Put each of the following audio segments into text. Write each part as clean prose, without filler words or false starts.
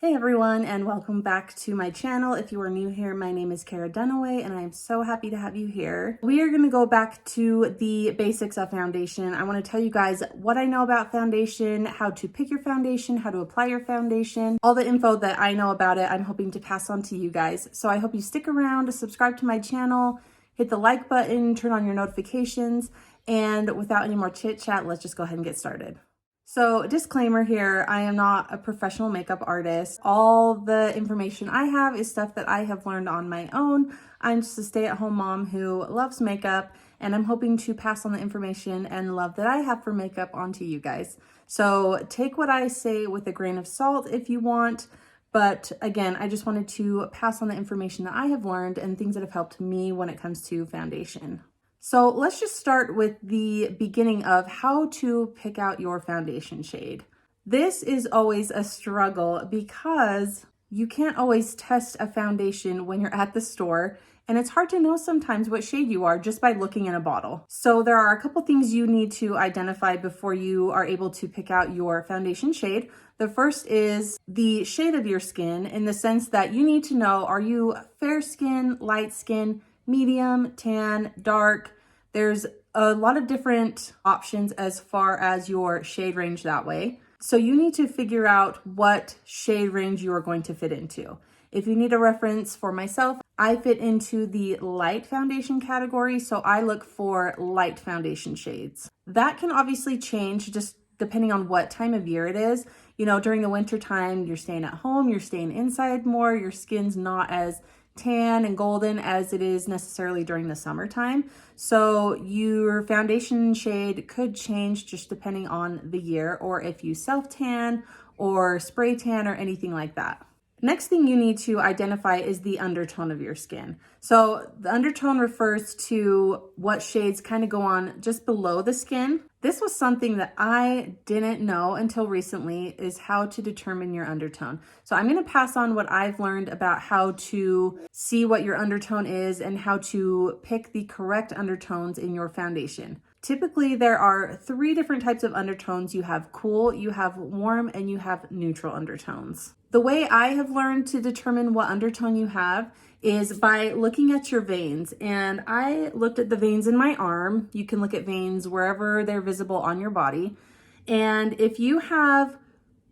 Hey everyone, and welcome back to my channel. If you are new here, my name is Kara Dunaway and I'm so happy to have you here. We are going to go back to the basics of foundation. I want to tell you guys what I know about foundation, how to pick your foundation, how to apply your foundation, all the info that I know about it I'm hoping to pass on to you guys. So I hope you stick around, subscribe to my channel, hit the like button, turn on your notifications, and without any more chit chat, let's just go ahead and get started. So disclaimer here, I am not a professional makeup artist. All the information I have is stuff that I have learned on my own. I'm just a stay-at-home mom who loves makeup, and I'm hoping to pass on the information and love that I have for makeup onto you guys. So take what I say with a grain of salt if you want, but again, I just wanted to pass on the information that I have learned and things that have helped me when it comes to foundation. So let's just start with the beginning of how to pick out your foundation shade. This is always a struggle because you can't always test a foundation when you're at the store, and it's hard to know sometimes what shade you are just by looking in a bottle. So there are a couple things you need to identify before you are able to pick out your foundation shade. The first is the shade of your skin, in the sense that you need to know, are you fair skin, light skin, medium, tan, dark? There's a lot of different options as far as your shade range that way. So you need to figure out what shade range you are going to fit into. If you need a reference, for myself, I fit into the light foundation category, so I look for light foundation shades. That can obviously change just depending on what time of year it is. You know, during the winter time, you're staying at home, you're staying inside more, your skin's not as tan and golden as it is necessarily during the summertime. So your foundation shade could change just depending on the year, or if you self tan or spray tan or anything like that. Next thing you need to identify is the undertone of your skin. So the undertone refers to what shades kind of go on just below the skin. This was something that I didn't know until recently, is how to determine your undertone. So I'm going to pass on what I've learned about how to see what your undertone is and how to pick the correct undertones in your foundation. Typically, there are 3 different types of undertones. You have cool, you have warm, and you have neutral undertones. The way I have learned to determine what undertone you have is by looking at your veins. And I looked at the veins in my arm. You can look at veins wherever they're visible on your body. And if you have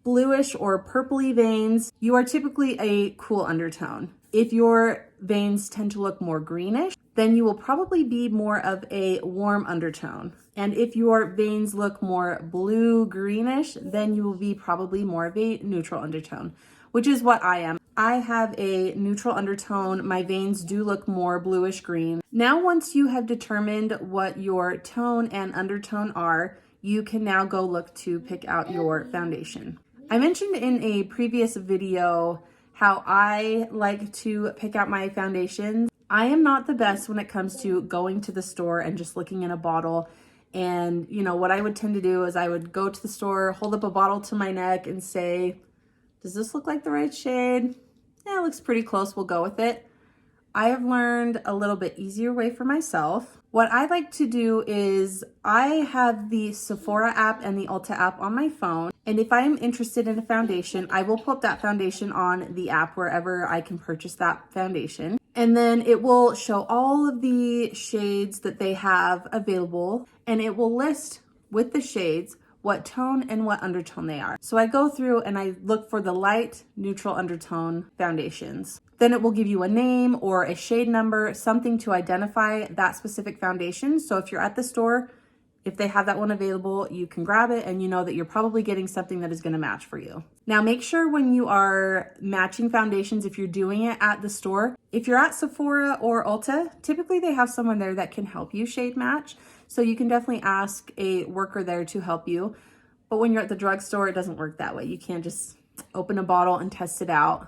bluish or purpley veins, you are typically a cool undertone. If your veins tend to look more greenish, then you will probably be more of a warm undertone. And if your veins look more blue-greenish, then you will be probably more of a neutral undertone, which is what I am. I have a neutral undertone. My veins do look more bluish-green. Now, once you have determined what your tone and undertone are, you can now go look to pick out your foundation. I mentioned in a previous video how I like to pick out my foundations. I am not the best when it comes to going to the store and just looking in a bottle. And, you know, what I would tend to do is I would go to the store, hold up a bottle to my neck and say, does this look like the right shade? Yeah, it looks pretty close, we'll go with it. I have learned a little bit easier way for myself. What I like to do is I have the Sephora app and the Ulta app on my phone. And if I'm interested in a foundation, I will pull up that foundation on the app wherever I can purchase that foundation. And then it will show all of the shades that they have available, and it will list with the shades what tone and what undertone they are. So I go through and I look for the light, neutral undertone foundations. Then it will give you a name or a shade number, something to identify that specific foundation. So if you're at the store, if they have that one available, you can grab it and you know that you're probably getting something that is going to match for you. Now, make sure when you are matching foundations, if you're doing it at the store, if you're at Sephora or Ulta, typically they have someone there that can help you shade match. So you can definitely ask a worker there to help you. But when you're at the drugstore, it doesn't work that way. You can't just open a bottle and test it out.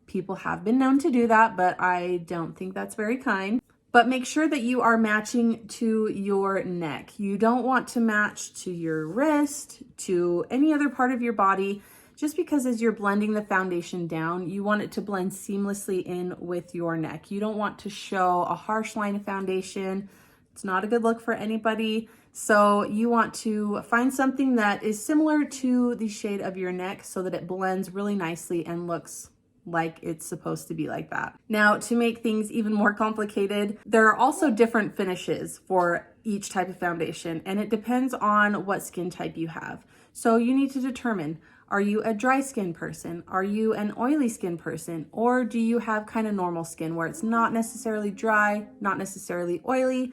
People have been known to do that, but I don't think that's very kind. But make sure that you are matching to your neck. You don't want to match to your wrist, to any other part of your body, just because as you're blending the foundation down, you want it to blend seamlessly in with your neck. You don't want to show a harsh line of foundation. It's not a good look for anybody. So you want to find something that is similar to the shade of your neck so that it blends really nicely and looks like it's supposed to be like that. Now, to make things even more complicated, there are also different finishes for each type of foundation, and it depends on what skin type you have. So you need to determine, are you a dry skin person? Are you an oily skin person? Or do you have kind of normal skin where it's not necessarily dry, not necessarily oily?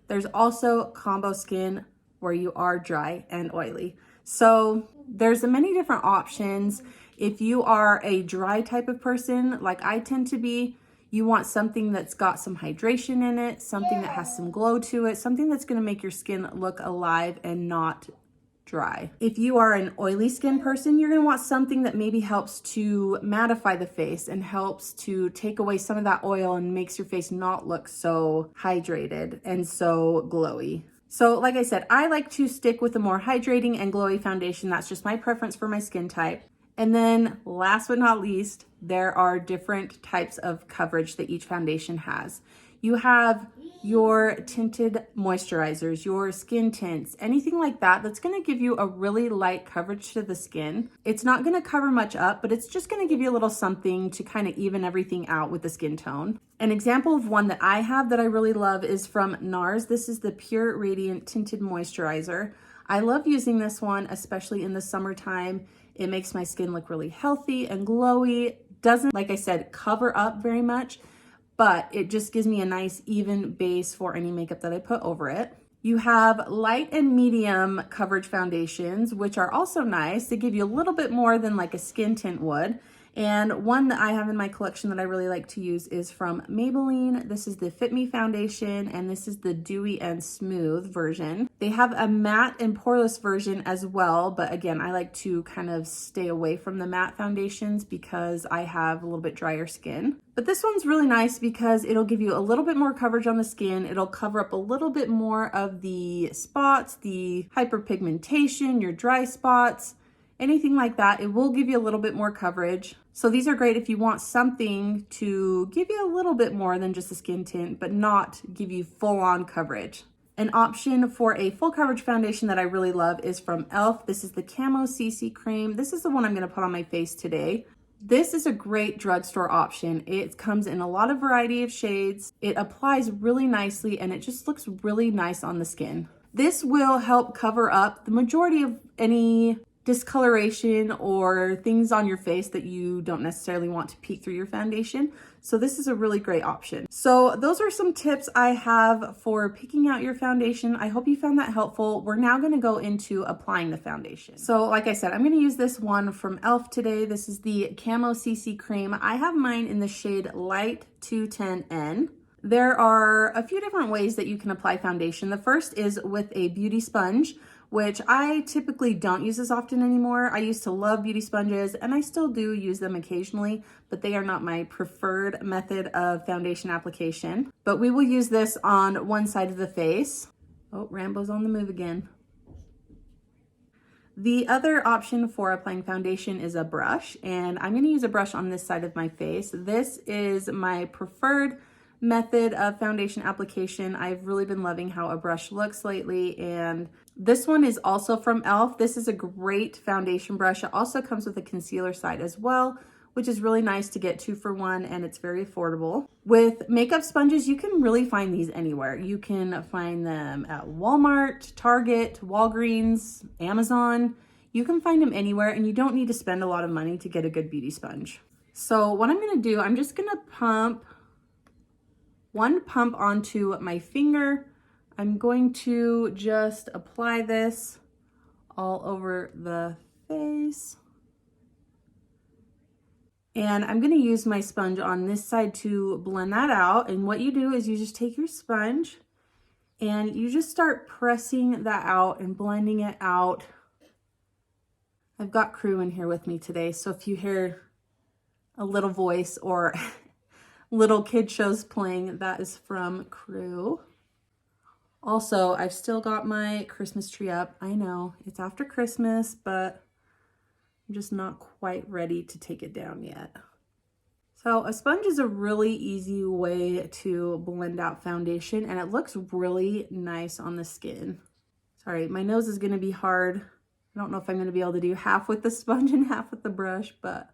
There's also combo skin where you are dry and oily. So there's many different options. If you are a dry type of person, like I tend to be, you want something that's got some hydration in it, something that has some glow to it, something that's gonna make your skin look alive and not dry. If you are an oily skin person, you're gonna want something that maybe helps to mattify the face and helps to take away some of that oil and makes your face not look so hydrated and so glowy. So like I said, I like to stick with a more hydrating and glowy foundation. That's just my preference for my skin type. And then last but not least, there are different types of coverage that each foundation has. You have your tinted moisturizers, your skin tints, anything like that, that's gonna give you a really light coverage to the skin. It's not gonna cover much up, but it's just gonna give you a little something to kind of even everything out with the skin tone. An example of one that I have that I really love is from NARS. This is the Pure Radiant Tinted Moisturizer. I love using this one, especially in the summertime. It makes my skin look really healthy and glowy. Doesn't, like I said, cover up very much, but it just gives me a nice even base for any makeup that I put over it. You have light and medium coverage foundations, which are also nice. They give you a little bit more than like a skin tint would. And one that I have in my collection that I really like to use is from Maybelline. This is the Fit Me Foundation, and this is the Dewy and Smooth version. They have a matte and poreless version as well, but again, I like to kind of stay away from the matte foundations because I have a little bit drier skin. But this one's really nice because it'll give you a little bit more coverage on the skin. It'll cover up a little bit more of the spots, the hyperpigmentation, your dry spots, anything like that. It will give you a little bit more coverage. So these are great if you want something to give you a little bit more than just a skin tint, but not give you full-on coverage. An option for a full coverage foundation that I really love is from E.L.F. This is the Camo CC Cream. This is the one I'm gonna put on my face today. This is a great drugstore option. It comes in a lot of variety of shades. It applies really nicely and it just looks really nice on the skin. This will help cover up the majority of any discoloration or things on your face that you don't necessarily want to peek through your foundation. So this is a really great option. So those are some tips I have for picking out your foundation. I hope you found that helpful. We're now gonna go into applying the foundation. So like I said, I'm gonna use this one from E.L.F. today. This is the Camo CC Cream. I have mine in the shade Light 210N. There are a few different ways that you can apply foundation. The first is with a beauty sponge, which I typically don't use as often anymore. I used to love beauty sponges and I still do use them occasionally, but they are not my preferred method of foundation application. But we will use this on one side of the face. Oh, Rambo's on the move again. The other option for applying foundation is a brush, and I'm gonna use a brush on this side of my face. This is my preferred method of foundation application. I've really been loving how a brush looks lately, and this one is also from E.L.F. This is a great foundation brush. It also comes with a concealer side as well, which is really nice to get 2 for 1, and it's very affordable. With makeup sponges, you can really find these anywhere. You can find them at Walmart, Target, Walgreens, Amazon. You can find them anywhere, and you don't need to spend a lot of money to get a good beauty sponge. So what I'm gonna do, I'm just gonna pump one pump onto my finger. I'm going to just apply this all over the face. And I'm gonna use my sponge on this side to blend that out. And what you do is you just take your sponge and you just start pressing that out and blending it out. I've got Crew in here with me today, so if you hear a little voice or little kid shows playing, that is from Crew. Also, I've still got my Christmas tree up. I know it's after Christmas, but I'm just not quite ready to take it down yet. So a sponge is a really easy way to blend out foundation, and it looks really nice on the skin. All right, my nose is gonna be hard. I don't know if I'm gonna be able to do half with the sponge and half with the brush, but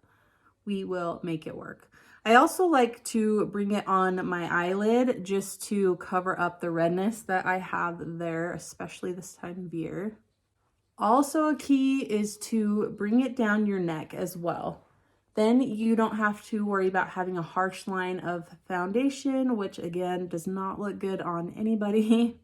we will make it work. I also like to bring it on my eyelid just to cover up the redness that I have there, especially this time of year. Also, a key is to bring it down your neck as well. Then you don't have to worry about having a harsh line of foundation, which again does not look good on anybody.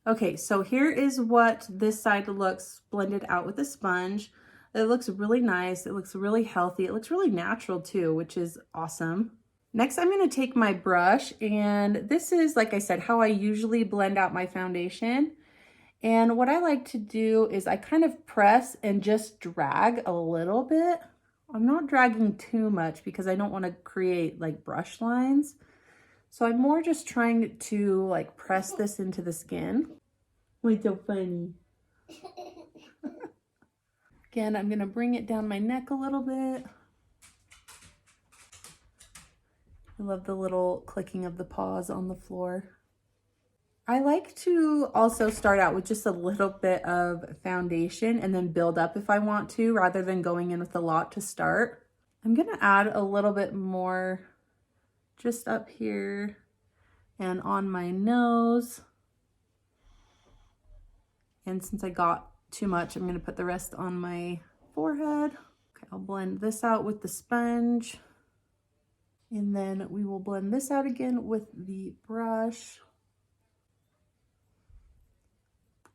Okay, so here is what this side looks blended out with a sponge. It looks really nice. It looks really healthy. It looks really natural too, which is awesome. Next, I'm going to take my brush, and this is, like I said, how I usually blend out my foundation. And what I like to do is I kind of press and just drag a little bit. I'm not dragging too much because I don't want to create like brush lines. So I'm more just trying to like press this into the skin. What's so funny? Again, I'm going to bring it down my neck a little bit. I love the little clicking of the paws on the floor. I like to also start out with just a little bit of foundation and then build up if I want to, rather than going in with a lot to start. I'm going to add a little bit more just up here and on my nose. And since I got too much, I'm going to put the rest on my forehead. Okay, I'll blend this out with the sponge. And then we will blend this out again with the brush.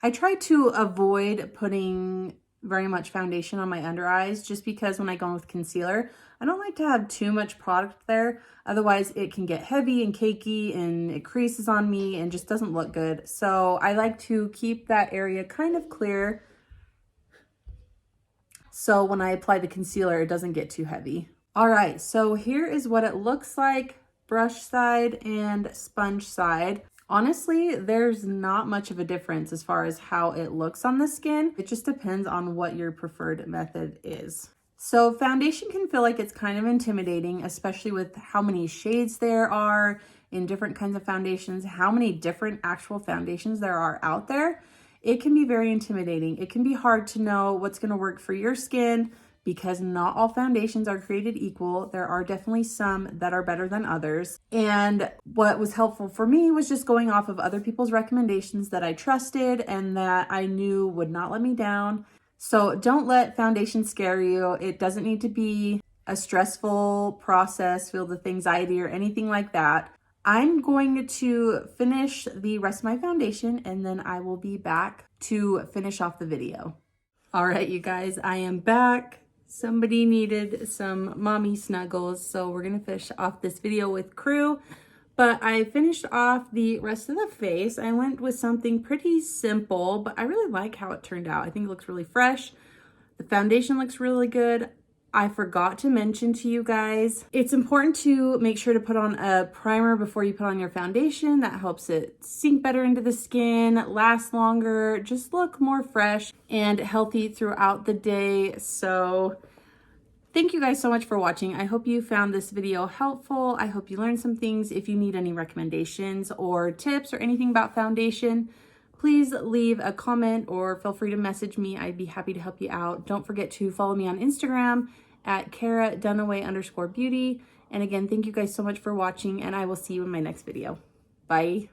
I try to avoid putting very much foundation on my under eyes just because when I go in with concealer, I don't like to have too much product there. Otherwise it can get heavy and cakey and it creases on me and just doesn't look good. So I like to keep that area kind of clear, so when I apply the concealer, it doesn't get too heavy. All right, so here is what it looks like, brush side and sponge side. Honestly, there's not much of a difference as far as how it looks on the skin. It just depends on what your preferred method is. So foundation can feel like it's kind of intimidating, especially with how many shades there are in different kinds of foundations, how many different actual foundations there are out there. It can be very intimidating. It can be hard to know what's going to work for your skin because not all foundations are created equal. There are definitely some that are better than others. And what was helpful for me was just going off of other people's recommendations that I trusted and that I knew would not let me down. So don't let foundation scare you. It doesn't need to be a stressful process filled with anxiety or anything like that. I'm going to finish the rest of my foundation and then I will be back to finish off the video. All right, you guys, I am back. Somebody needed some mommy snuggles, so we're gonna finish off this video with Crew. But I finished off the rest of the face. I went with something pretty simple, but I really like how it turned out. I think it looks really fresh. The foundation looks really good. I forgot to mention to you guys, it's important to make sure to put on a primer before you put on your foundation. That helps it sink better into the skin, last longer, just look more fresh and healthy throughout the day. So thank you guys so much for watching. I hope you found this video helpful. I hope you learned some things. If you need any recommendations or tips or anything about foundation, please leave a comment or feel free to message me. I'd be happy to help you out. Don't forget to follow me on Instagram at @KaraDunaway_beauty. And again, thank you guys so much for watching, and I will see you in my next video. Bye.